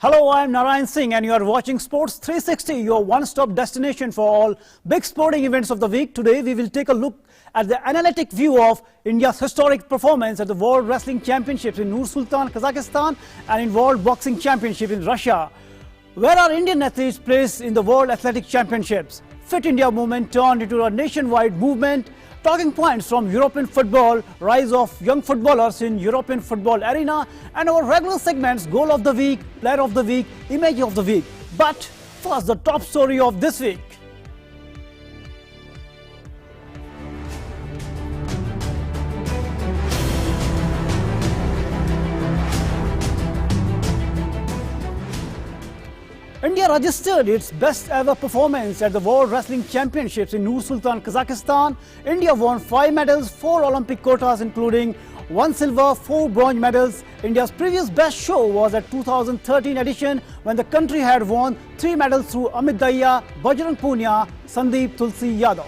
Hello, I am Narayan Singh and you are watching Sports 360, your one-stop destination for all big sporting events of the week. Today we will take a look at the analytic view of India's historic performance at the World Wrestling Championships in Nur Sultan, Kazakhstan and in World Boxing Championship in Russia. Where are Indian athletes placed in the World Athletic Championships? Fit India movement turned into a nationwide movement. Talking points from European football, rise of young footballers in European football arena, and our regular segments, goal of the week, player of the week, image of the week. But first, the top story of this week. India registered its best ever performance at the World Wrestling Championships in Nur Sultan, Kazakhstan. India won 5 medals, 4 Olympic quotas including 1 silver, 4 bronze medals. India's previous best show was at 2013 edition when the country had won 3 medals through Amit Dahiya, Bajrang Punia, Sandeep Tulsi Yadav.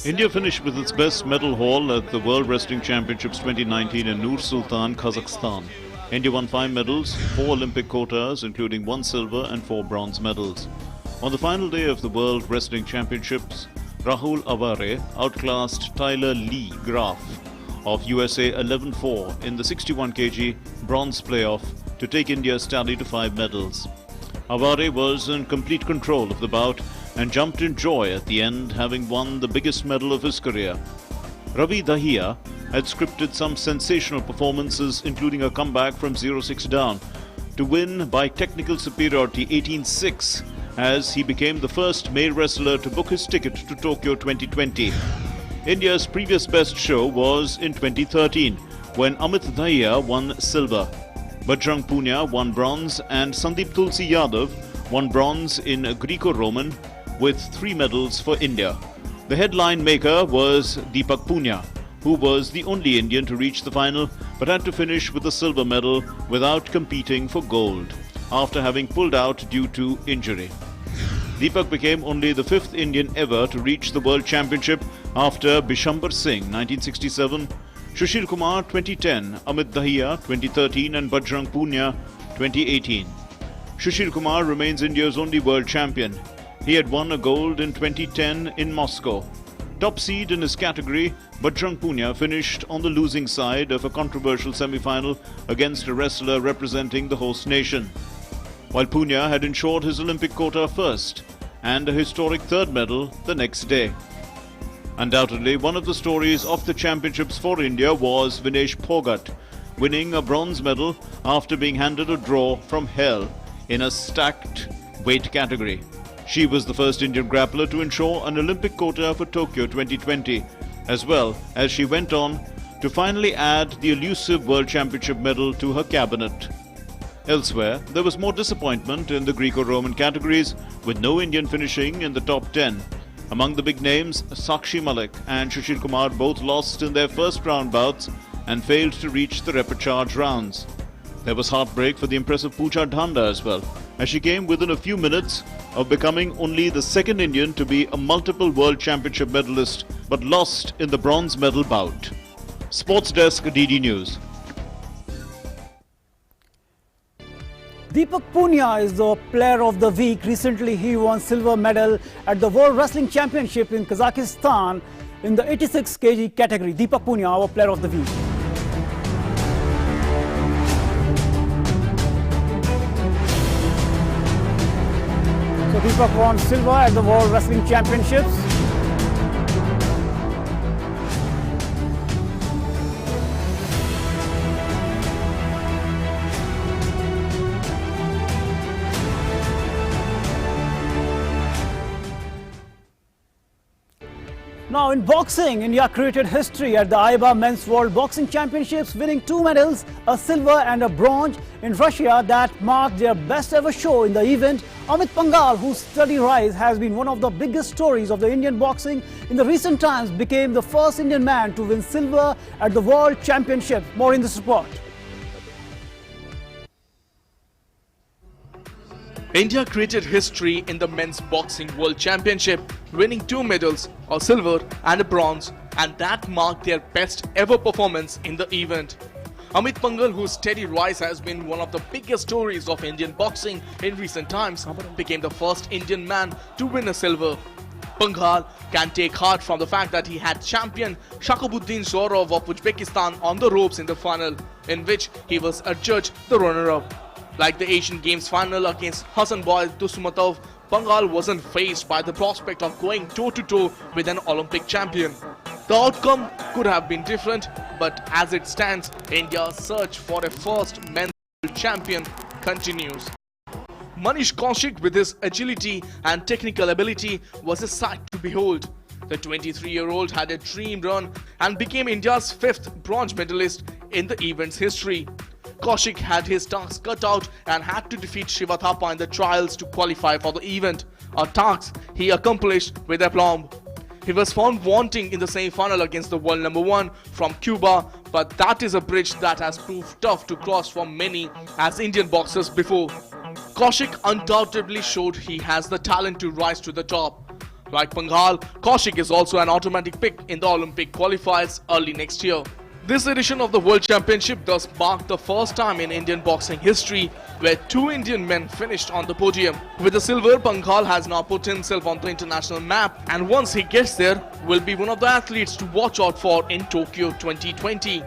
India finished with its best medal haul at the World Wrestling Championships 2019 in Nur Sultan, Kazakhstan. India won 5 medals, 4 Olympic quotas, including 1 silver and 4 bronze medals. On the final day of the World Wrestling Championships, Rahul Avare outclassed Tyler Lee Graf of USA 11-4 in the 61 kg bronze playoff to take India's tally to 5 medals. Avare was in complete control of the bout and jumped in joy at the end, having won the biggest medal of his career. Ravi Dahiya had scripted some sensational performances, including a comeback from 0-6 down to win by technical superiority 18-6, as he became the first male wrestler to book his ticket to Tokyo 2020. India's previous best show was in 2013 when Amit Dahiya won silver. Bajrang Punia won bronze and Sandeep Tulsi Yadav won bronze in Greco-Roman with 3 medals for India. The headline maker was Deepak Punia, who was the only Indian to reach the final but had to finish with a silver medal without competing for gold after having pulled out due to injury. Deepak became only the 5th Indian ever to reach the World Championship after Bishambar Singh 1967, Sushil Kumar 2010, Amit Dahiya 2013 and Bajrang Punia 2018. Sushil Kumar remains India's only world champion. He had won a gold in 2010 in Moscow. Top seed in his category, Bajrang Punia finished on the losing side of a controversial semi-final against a wrestler representing the host nation. While Punia had ensured his Olympic quota first and a historic 3rd medal the next day. Undoubtedly, one of the stories of the championships for India was Vinesh Phogat, winning a bronze medal after being handed a draw from hell in a stacked weight category. She was the first Indian grappler to ensure an Olympic quota for Tokyo 2020, as well as she went on to finally add the elusive World Championship medal to her cabinet. Elsewhere, there was more disappointment in the Greco-Roman categories, with no Indian finishing in the top 10. Among the big names, Sakshi Malik and Sushil Kumar both lost in their first round bouts and failed to reach the repechage rounds. There was heartbreak for the impressive Pooja Dhanda as well, as she came within a few minutes of becoming only the 2nd Indian to be a multiple World Championship medalist, but lost in the bronze medal bout. Sports Desk, DD News. Deepak Punia is the player of the week. Recently, he won silver medal at the World Wrestling Championship in Kazakhstan in the 86 kg category. Deepak Punia, our player of the week. So Deepak won silver at the World Wrestling Championships. Now in boxing, India created history at the AIBA Men's World Boxing Championships, winning 2 medals, a silver and a bronze in Russia that marked their best ever show in the event. Amit Pangal, whose steady rise has been one of the biggest stories of the Indian boxing in the recent times, became the first Indian man to win silver at the World Championships. More in this report. India created history in the Men's Boxing World Championship, winning 2 medals, a silver and a bronze, and that marked their best ever performance in the event. Amit Panghal, whose steady rise has been one of the biggest stories of Indian boxing in recent times, became the first Indian man to win a silver. Panghal can take heart from the fact that he had champion Shakabuddin Zorov of Uzbekistan on the ropes in the final, in which he was adjudged the runner-up. Like the Asian Games final against Hasanboy Dusmatov, Panghal wasn't faced by the prospect of going toe-to-toe with an Olympic champion. The outcome could have been different, but as it stands, India's search for a first men's champion continues. Manish Kaushik, with his agility and technical ability, was a sight to behold. The 23-year-old had a dream run and became India's fifth bronze medalist in the event's history. Kaushik had his task cut out and had to defeat Shiva Thapa in the trials to qualify for the event, a task he accomplished with aplomb. He was found wanting in the semi-final against the world number 1 from Cuba, but that is a bridge that has proved tough to cross for many as Indian boxers before. Kaushik undoubtedly showed he has the talent to rise to the top. Like Panghal, Kaushik is also an automatic pick in the Olympic qualifiers early next year. This edition of the World Championship thus marked the first time in Indian boxing history where 2 Indian men finished on the podium. With the silver, Panghal has now put himself on the international map, and once he gets there, will be one of the athletes to watch out for in Tokyo 2020.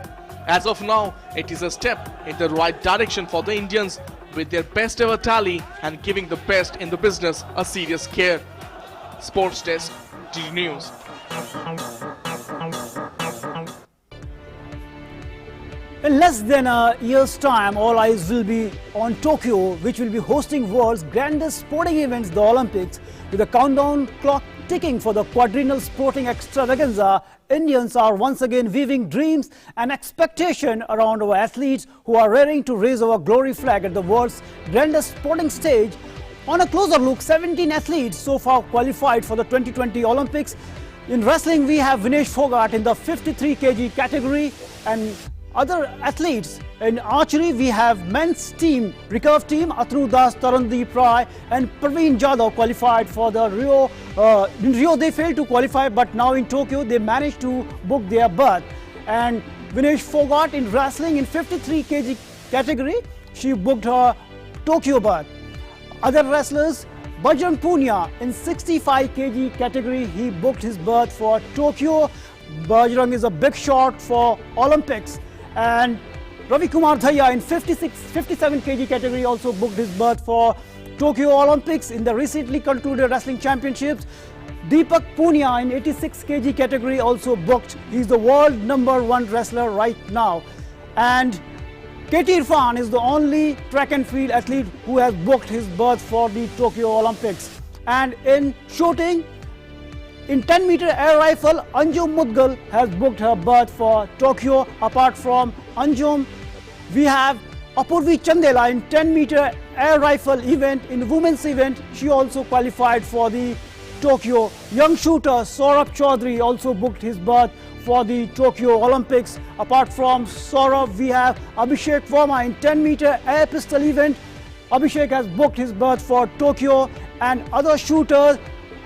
As of now, it is a step in the right direction for the Indians, with their best ever tally and giving the best in the business a serious care. Sports Desk, DD News. In less than a year's time, all eyes will be on Tokyo, which will be hosting world's grandest sporting events, the Olympics. With the countdown clock ticking for the quadrennial sporting extravaganza, Indians are once again weaving dreams and expectation around our athletes who are raring to raise our glory flag at the world's grandest sporting stage. On a closer look, 17 athletes so far qualified for the 2020 Olympics. In wrestling, we have Vinesh Fogart in the 53 kg category, and other athletes in archery, we have men's team, recurve team, Atanu Das, Tarandeep Rai and Praveen Jadhav qualified for the Rio. In Rio they failed to qualify, but now in Tokyo they managed to book their berth. And Vinesh Fogart in wrestling in 53 kg category, she booked her Tokyo berth. Other wrestlers, Bajrang Punia in 65 kg category, he booked his berth for Tokyo. Bajrang is a big shot for Olympics. And Ravi Kumar Dhaya in 57 kg category also booked his berth for Tokyo Olympics in the recently concluded wrestling championships. Deepak Punia in 86 kg category also booked. He's the world #1 wrestler right now. And KT Irfan is the only track and field athlete who has booked his berth for the Tokyo Olympics. And in shooting, in 10-meter air rifle, Anjum Mudgal has booked her berth for Tokyo. Apart from Anjum, we have Apurvi Chandela in 10-meter air rifle event. In women's event, she also qualified for the Tokyo. Young shooter Saurabh Chaudhary also booked his berth for the Tokyo Olympics. Apart from Saurabh, we have Abhishek Verma in 10-meter air pistol event. Abhishek has booked his berth for Tokyo. And other shooters,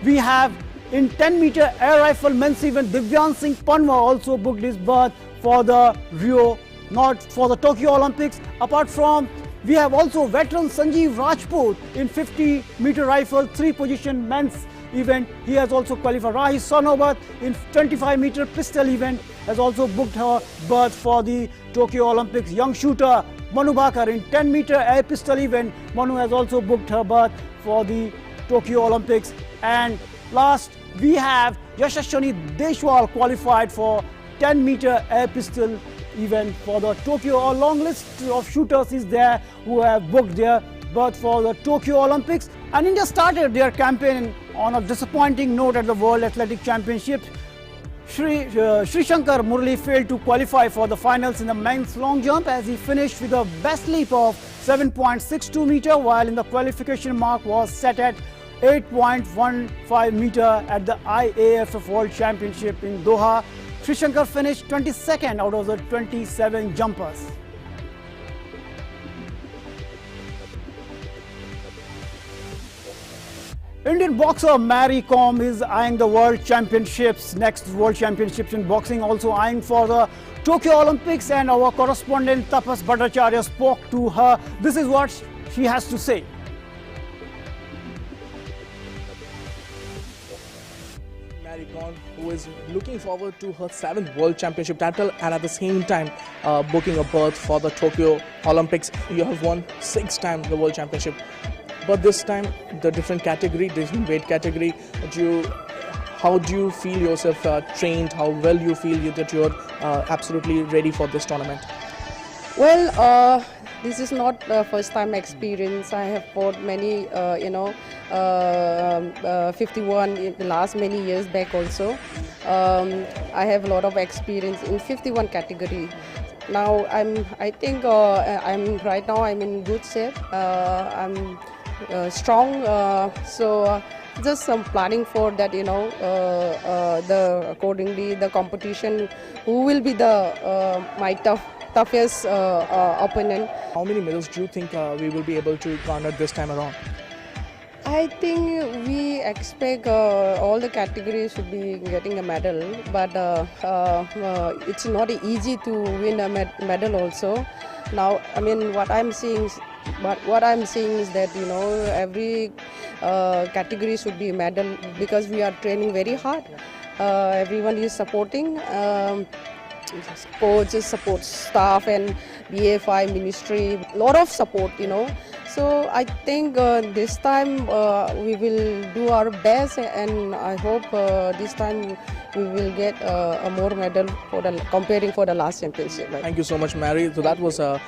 we have in 10-meter air rifle men's event, Divyan Singh Panwa also booked his berth for the Rio, not for the Tokyo Olympics. Apart from, we have also veteran Sanjeev Rajput in 50-meter rifle 3-position men's event. He has also qualified. Rahi Sonobat in 25-meter pistol event has also booked her berth for the Tokyo Olympics. Young shooter Manu Bhakar in 10-meter air pistol event, Manu has also booked her berth for the Tokyo Olympics. And last, we have Yashaswini Deshwal qualified for 10-meter air pistol event for the Tokyo. A long list of shooters is there who have booked their berth for the Tokyo Olympics. And India started their campaign on a disappointing note at the World Athletic Championships. Sri Shankar Murali failed to qualify for the finals in the men's long jump as he finished with a best leap of 7.62 meter, while in the qualification mark was set at 8.15 meter at the IAAF World Championship in Doha. Sri Shankar finished 22nd out of the 27 jumpers. Indian boxer Mary Kom is eyeing the World Championships, next World Championships in boxing, also eyeing for the Tokyo Olympics, and our correspondent Tapas Bhattacharya spoke to her. This is what she has to say. Mary Kom, who is looking forward to her 7th World Championship title and at the same time booking a berth for the Tokyo Olympics. You have won 6 times the World Championship, but this time the different category, different weight category. How do you feel yourself trained? How well you feel that you're absolutely ready for this tournament? Well, this is not first time experience. I have fought many, 51 in the last many years back also. I have a lot of experience in 51 category. Now I think I'm right now I'm in good shape. I'm strong. So just some planning for that, accordingly the competition, who will be the my toughest opponent. How many medals do you think we will be able to garner this time around? I think we expect all the categories should be getting a medal, but it's not easy to win a medal also. Now, I mean, what I'm seeing is that every category should be a medal, because we are training very hard. Everyone is supporting. Coaches, support staff, and BFI ministry, lot of support, So I think this time we will do our best, and I hope this time we will get a more medal comparing for the last championship. Right? Thank you so much, Mary. So that was a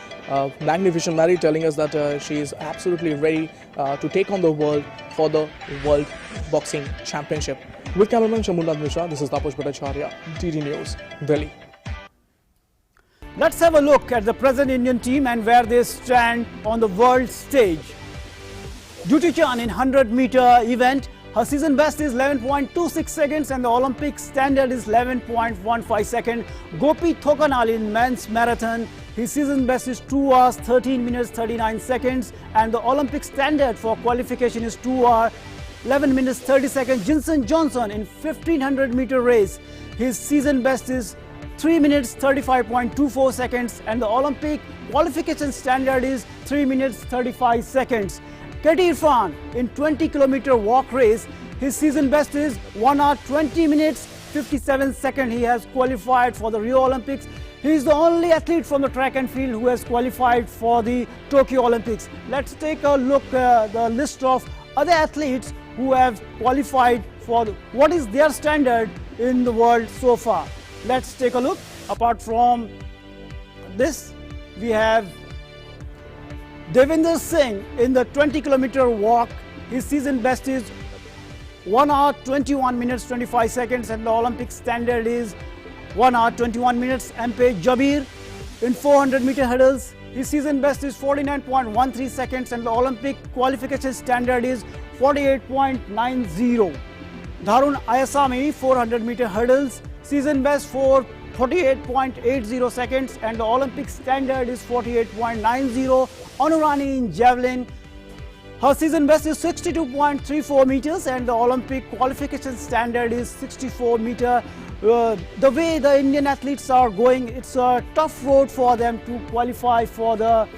magnificent Mary telling us that she is absolutely ready to take on the world for the World Boxing Championship. With cameraman Shamunad Mishra, this is Tapas Bhattacharya, DD News, Delhi. Let's have a look at the present Indian team and where they stand on the world stage. Duty Chand in 100-meter event, her season best is 11.26 seconds and the Olympic standard is 11.15 seconds. Gopi Thokanal in men's marathon, his season best is 2 hours 13 minutes 39 seconds and the Olympic standard for qualification is 2 hours 11 minutes 30 seconds. Jinson Johnson in 1500-meter race, his season best is 3 minutes 35.24 seconds and the Olympic qualification standard is 3 minutes 35 seconds. Katie Irfan in 20-kilometer walk race, his season best is 1 hour 20 minutes 57 seconds. He has qualified for the Rio Olympics. He is the only athlete from the track and field who has qualified for the Tokyo Olympics. Let's take a look at the list of other athletes who have qualified for what is their standard in the world so far. Let's take a look. Apart from this, we have Devinder Singh in the 20-kilometer walk. His season best is 1 hour 21 minutes 25 seconds and the Olympic standard is 1 hour 21 minutes. MP Jabir in 400-meter hurdles. His season best is 49.13 seconds and the Olympic qualification standard is 48.90. Dharun Ayasami 400-meter hurdles. Season best for 48.80 seconds and the Olympic standard is 48.90. Anurani in javelin, her season best is 62.34 meters and the Olympic qualification standard is 64 meters. The way the Indian athletes are going, it's a tough road for them to qualify for the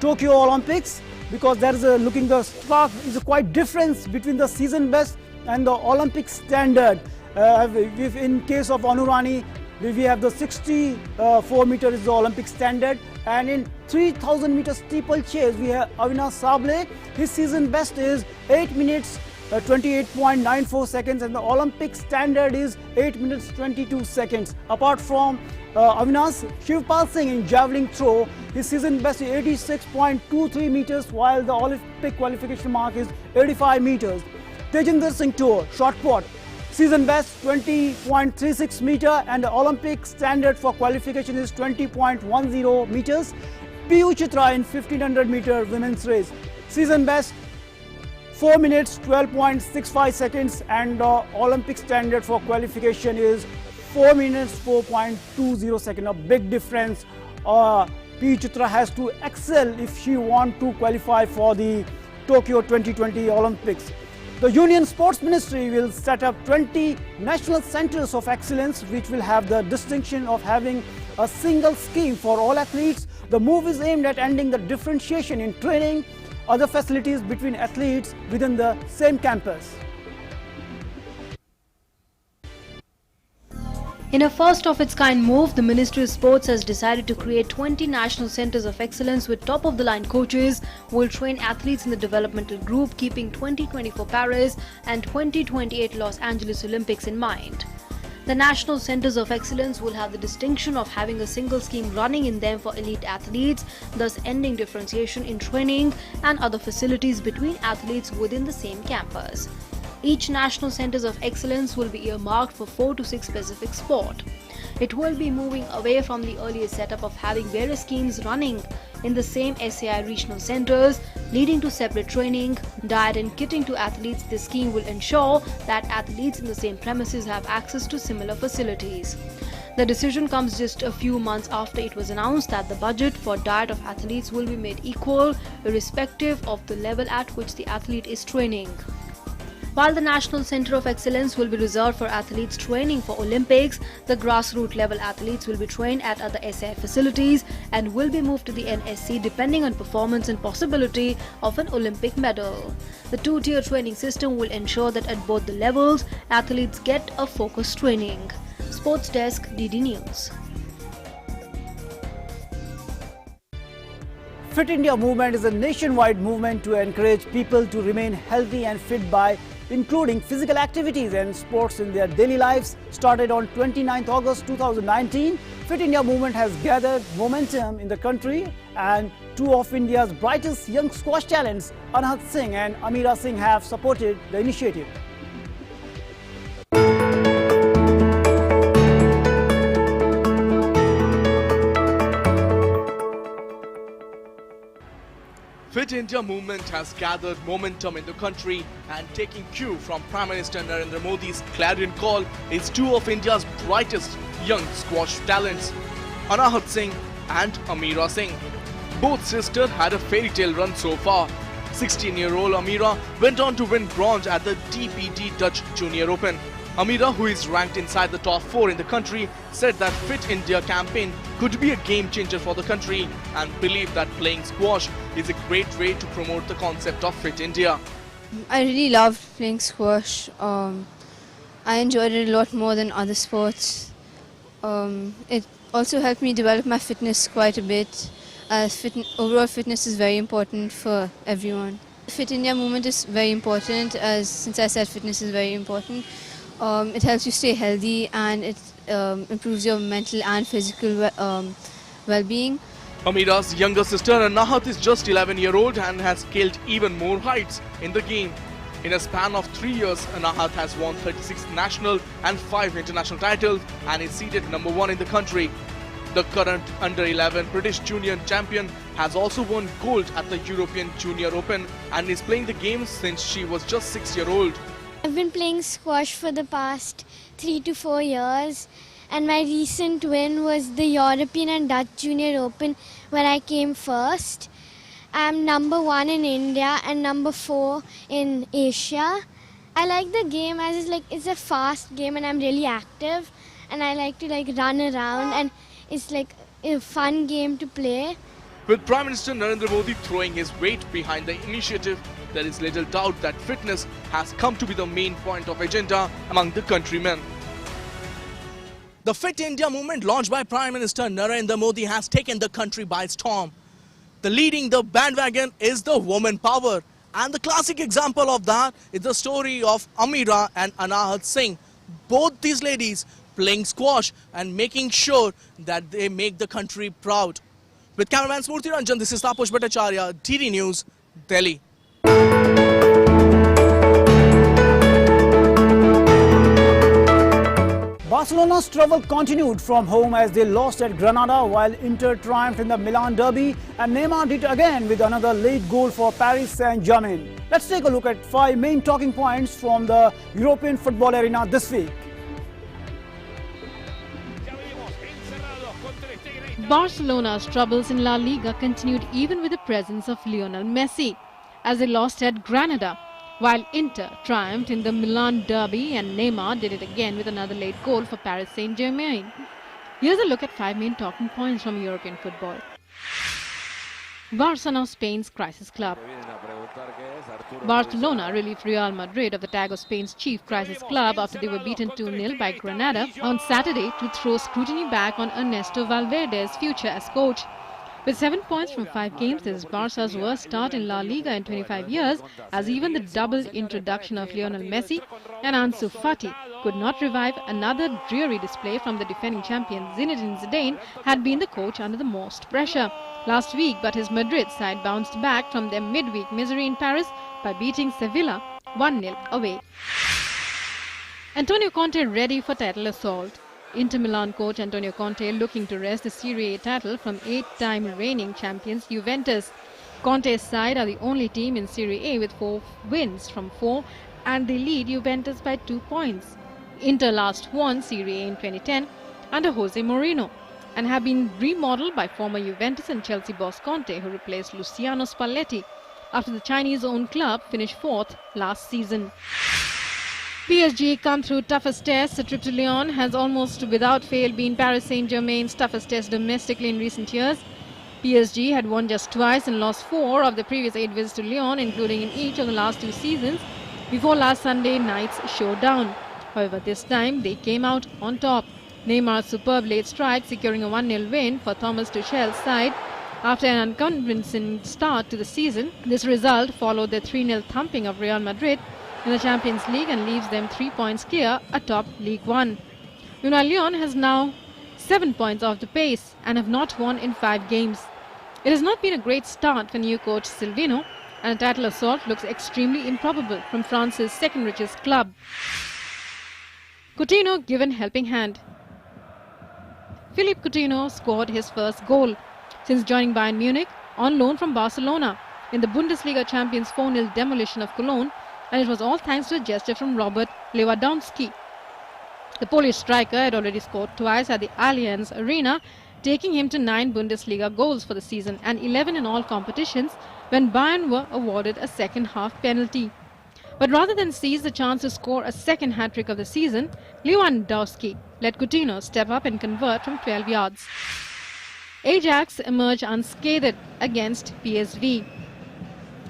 Tokyo Olympics, because there is the stark is a quite difference between the season best and the Olympic standard. In case of Anurani, we have the 64 meter is the Olympic standard, and in 3000 meter steeplechase we have Avinash Sable. His season best is 8 minutes 28.94 seconds and the Olympic standard is 8 minutes 22 seconds. Apart from Avinash, Shivpal Singh in javelin throw, his season best is 86.23 meters while the Olympic qualification mark is 85 meters. Tejinder Singh Tour, shot put, season best 20.36 meter and the Olympic standard for qualification is 20.10 meters. Piyu Chitra in 1500 meter women's race, season best 4 minutes 12.65 seconds and the Olympic standard for qualification is 4 minutes 4.20 seconds. A big difference. Piyu Chitra has to excel if she wants to qualify for the Tokyo 2020 Olympics. The Union Sports Ministry will set up 20 national centers of excellence which will have the distinction of having a single scheme for all athletes. The move is aimed at ending the differentiation in training, other facilities between athletes within the same campus. In a first-of-its-kind move, the Ministry of Sports has decided to create 20 national centers of excellence with top-of-the-line coaches who will train athletes in the developmental group, keeping 2024 Paris and 2028 Los Angeles Olympics in mind. The national centers of excellence will have the distinction of having a single scheme running in them for elite athletes, thus ending differentiation in training and other facilities between athletes within the same campus. Each national centers of excellence will be earmarked for 4 to 6 specific sports. It will be moving away from the earlier setup of having various schemes running in the same SAI regional centers, leading to separate training, diet and kitting to athletes. This scheme will ensure that athletes in the same premises have access to similar facilities. The decision comes just a few months after it was announced that the budget for diet of athletes will be made equal, irrespective of the level at which the athlete is training. While the National Center of Excellence will be reserved for athletes training for Olympics, the grassroots level athletes will be trained at other SAI facilities and will be moved to the NSC depending on performance and possibility of an Olympic medal. The two-tier training system will ensure that at both the levels, athletes get a focused training. Sports Desk, DD News. Fit India movement is a nationwide movement to encourage people to remain healthy and fit by including physical activities and sports in their daily lives. Started on 29th August 2019, Fit India movement has gathered momentum in the country and two of India's brightest young squash talents, Anahat Singh and Amira Singh, have supported the initiative. Fit India movement has gathered momentum in the country, and taking cue from Prime Minister Narendra Modi's clarion call is two of India's brightest young squash talents, Anahat Singh and Amira Singh. Both sisters had a fairy tale run so far. 16-year-old Amira went on to win bronze at the DPD Dutch Junior Open. Amira, who is ranked inside the top 4 in the country, said that Fit India campaign could be a game changer for the country and believed that playing squash is a great way to promote the concept of Fit India. I really loved playing squash. I enjoyed it a lot more than other sports. It also helped me develop my fitness quite a bit. Overall fitness is very important for everyone. Fit India movement is very important, as since I said fitness is very important. It helps you stay healthy and it improves your mental and physical well-being. Amira's younger sister Anahat is just 11-year-old and has scaled even more heights in the game. In a span of 3 years, Anahat has won 36 national and 5 international titles and is seated number 1 in the country. The current under-11 British junior champion has also won gold at the European Junior Open and is playing the game since she was just 6-year-old. I've been playing squash for the past 3 to 4 years, and my recent win was the European and Dutch Junior Open where I came first. I'm number 1 in India and number 4 in Asia. I like the game as it's a fast game and I'm really active and I like to run around and it's like a fun game to play. With Prime Minister Narendra Modi throwing his weight behind the initiative, there is little doubt that fitness has come to be the main point of agenda among the countrymen. The Fit India movement launched by Prime Minister Narendra Modi has taken the country by storm. The leading the bandwagon is the woman power, and the classic example of that is the story of Amira and Anahat Singh. Both these ladies playing squash and making sure that they make the country proud. With cameraman Smurti Ranjan, this is Taposh Bhattacharya, DD News, Delhi. Barcelona's trouble continued from home as they lost at Granada, while Inter triumphed in the Milan derby, and Neymar did again with another late goal for Paris Saint-Germain. Let's take a look at 5 main talking points from the European football arena this week. Barcelona's troubles in La Liga continued even with the presence of Lionel Messi, as they lost at Granada. while Inter triumphed in the Milan derby and Neymar did it again with another late goal for Paris Saint-Germain. Here's a look at 5 main talking points from European football. Barcelona, Spain's crisis club. Barcelona relieved Real Madrid of the tag of Spain's chief crisis club after they were beaten 2-0 by Granada on Saturday to throw scrutiny back on Ernesto Valverde's future as coach. With 7 points from 5 games, this is Barca's worst start in La Liga in 25 years, as even the double introduction of Lionel Messi and Ansu Fati could not revive another dreary display from the defending champion Zinedine Zidane had been the coach under the most pressure last week, but his Madrid side bounced back from their midweek misery in Paris by beating Sevilla 1-0 away. Antonio Conte ready for title assault. Inter Milan coach Antonio Conte looking to wrest the Serie A title from 8-time reigning champions Juventus. Conte's side are the only team in Serie A with 4 wins from 4, and they lead Juventus by 2 points. Inter last won Serie A in 2010 under Jose Mourinho and have been remodeled by former Juventus and Chelsea boss Conte, who replaced Luciano Spalletti after the Chinese-owned club finished 4th last season. PSG come through toughest test. The trip to Lyon has almost without fail been Paris Saint-Germain's toughest test domestically in recent years. PSG had won just twice and lost 4 of the previous 8 visits to Lyon, including in each of the last 2 seasons, before last Sunday night's showdown. However, this time they came out on top. Neymar's superb late strike securing a 1-0 win for Thomas Tuchel's side after an unconvincing start to the season. This result followed the 3-0 thumping of Real Madrid in the Champions League and leaves them 3 points clear atop League One. Meanwhile, Lyon has now 7 points off the pace and have not won in 5 games. It has not been a great start for new coach Silvino, and a title assault looks extremely improbable from France's second richest club. Coutinho given helping hand. Philippe Coutinho scored his first goal since joining Bayern Munich on loan from Barcelona in the Bundesliga champions 4-0 demolition of Cologne, and it was all thanks to a gesture from Robert Lewandowski. The Polish striker had already scored twice at the Allianz Arena, taking him to 9 Bundesliga goals for the season and 11 in all competitions when Bayern were awarded a second-half penalty. But rather than seize the chance to score a second hat-trick of the season, Lewandowski let Coutinho step up and convert from 12 yards. Ajax emerged unscathed against PSV.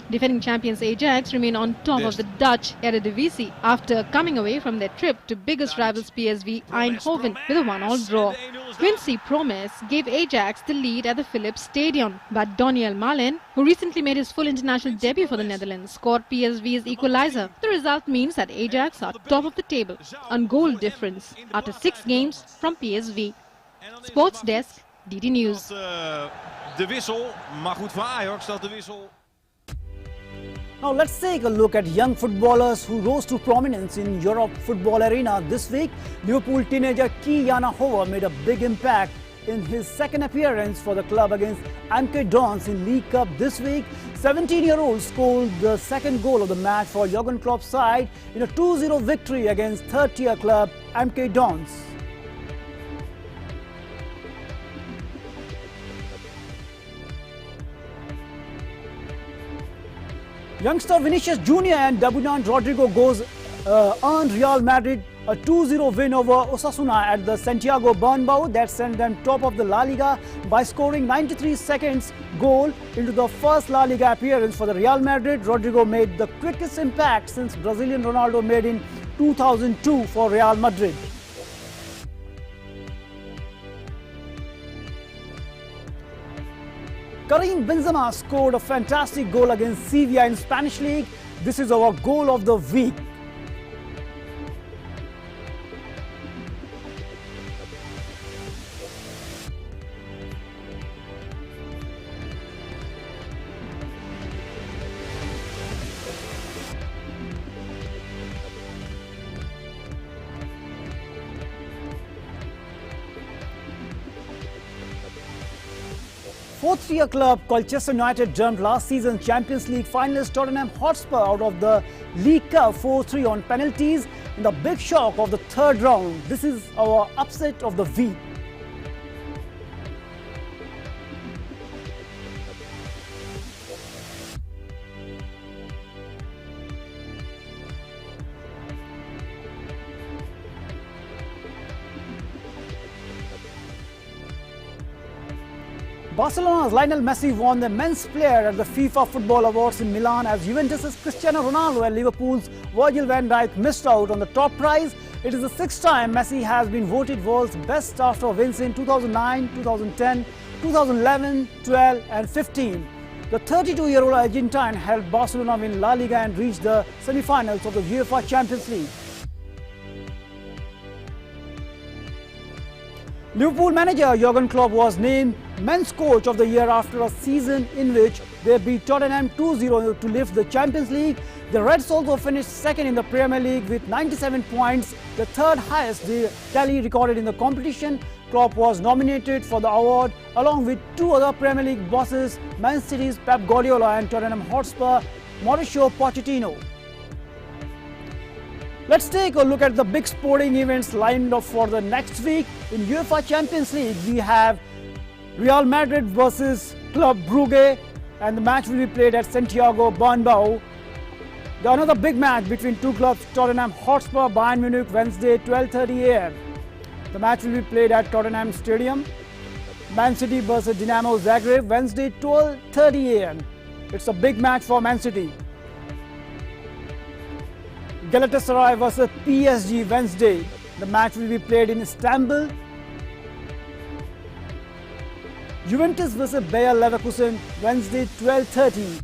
Defending champions Ajax remain on top of the Dutch Eredivisie after coming away from their trip to biggest rivals PSV Eindhoven with a 1-1 draw. Quincy Promes gave Ajax the lead at the Philips Stadium, but Doniel Malen, who recently made his full international debut for the Netherlands, scored PSV's equalizer. The result means that Ajax are top of the table on goal difference after 6 games from PSV. Sports Desk, DD News. De wissel, maar goed voor Ajax dat de wissel. Now let's take a look at young footballers who rose to prominence in Europe football arena this week. Liverpool teenager Ki-Jana Hoever made a big impact in his second appearance for the club against MK Dons in League Cup this week. 17-year-old scored the second goal of the match for Jurgen Klopp's side in a 2-0 victory against third-tier club MK Dons. Youngster Vinicius Jr. and debutant Rodrigo Goes earned Real Madrid a 2-0 win over Osasuna at the Santiago Bernabeu that sent them top of the La Liga by scoring 93 seconds goal into the first La Liga appearance for the Real Madrid. Rodrigo made the quickest impact since Brazilian Ronaldo made in 2002 for Real Madrid. Karim Benzema scored a fantastic goal against Sevilla in Spanish League. This is our goal of the week. Fourth-tier club Colchester United jumped last season's Champions League finalist Tottenham Hotspur out of the League Cup 4-3 on penalties in the big shock of the third round. This is our upset of the week. Barcelona's Lionel Messi won the Men's Player at the FIFA Football Awards in Milan as Juventus' Cristiano Ronaldo and Liverpool's Virgil van Dijk missed out on the top prize. It is the sixth time Messi has been voted world's best after wins in 2009, 2010, 2011, 12 and 15. The 32-year-old Argentine helped Barcelona win La Liga and reach the semi-finals of the UEFA Champions League. Liverpool manager Jurgen Klopp was named Men's Coach of the Year after a season in which they beat Tottenham 2-0 to lift the Champions League. The Reds also finished second in the Premier League with 97 points, the third highest tally recorded in the competition. Klopp was nominated for the award along with two other Premier League bosses, Man City's Pep Guardiola and Tottenham Hotspur Mauricio Pochettino. Let's take a look at the big sporting events lined up for the next week. In UEFA Champions League, we have Real Madrid versus Club Brugge, and the match will be played at Santiago Bernabeu. Another big match between two clubs, Tottenham Hotspur Bayern Munich, Wednesday 12:30 a.m. The match will be played at Tottenham Stadium. Man City versus Dinamo Zagreb, Wednesday 12:30 a.m. It's a big match for Man City. Galatasaray versus PSG, Wednesday. The match will be played in Istanbul. Juventus versus Bayer Leverkusen, Wednesday 12:30.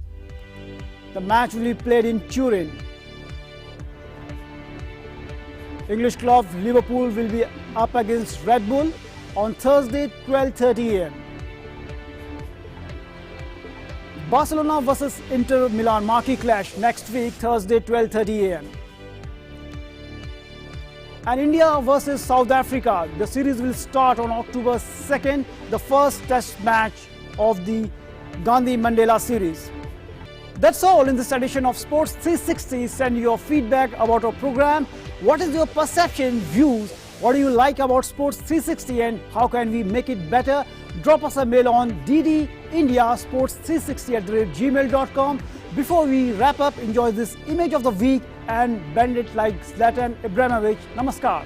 The match will be played in Turin. English club Liverpool will be up against Red Bull on Thursday 12:30 a.m. Barcelona versus Inter Milan marquee clash next week, Thursday 12:30 a.m. And India versus South Africa. The series will start on October 2nd, the first test match of the Gandhi Mandela series. That's all in this edition of Sports 360. Send your feedback about our program. What is your perception, views? What do you like about Sports 360 and how can we make it better? Drop us a mail on ddindiasports360@gmail.com. Before we wrap up, enjoy this image of the week and bend it like Zlatan Ibrahimovic. Namaskar.